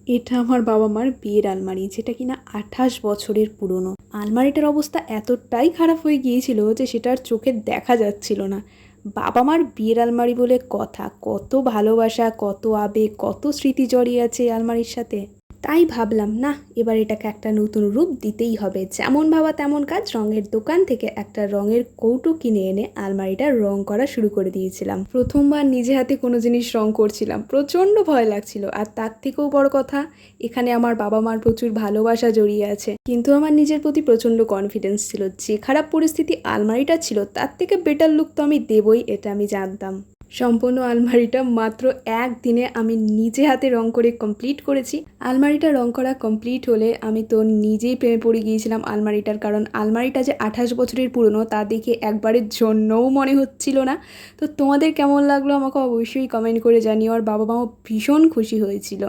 এটা আমার বাবা মার বিয়ের আলমারি, যেটা কিনা 28 বছরের পুরনো। আলমারিটার অবস্থা এতটাই খারাপ হয়ে গিয়েছিল যে সেটা আর চোখে দেখা যাচ্ছিল না। বাবা মার বিয়ের আলমারি বলে কথা, কত ভালোবাসা, কত আবেগ, কত স্মৃতি জড়িয়ে আছে এই আলমারির সাথে। তাই ভাবলাম, না, এবার এটাকে একটা নতুন রূপ দিতেই হবে। যেমন ভাবা তেমন কাজ, রঙের দোকান থেকে একটা রঙের কৌটো কিনে এনে আলমারিটা রং করা শুরু করে দিয়েছিলাম। প্রথমবার নিজে হাতে কোনো জিনিস রং করছিলাম, প্রচণ্ড ভয় লাগছিল। আর তার থেকেও বড় কথা, এখানে আমার বাবা মার প্রচুর ভালোবাসা জড়িয়ে আছে। কিন্তু আমার নিজের প্রতি প্রচণ্ড কনফিডেন্স ছিল। যে খারাপ পরিস্থিতি আলমারিটা ছিল, তার থেকে বেটার লুক তো আমি দেবই, এটা আমি জানতাম। সম্পূর্ণ আলমারিটা মাত্র একদিনে আমি নিজে হাতে রং করে কমপ্লিট করেছি। আলমারিটা রং করা কমপ্লিট হলে আমি তো নিজেই প্রেমে পড়ে গিয়েছিলাম আলমারিটার। কারণ আলমারিটা যে 28 বছরের পুরনো তা দেখে একবারের জন্যও মনে হচ্ছিল না। তো তোমাদের কেমন লাগলো আমাকে অবশ্যই কমেন্ট করে জানিও। আর বাবা মাও ভীষণ খুশি হয়েছিল।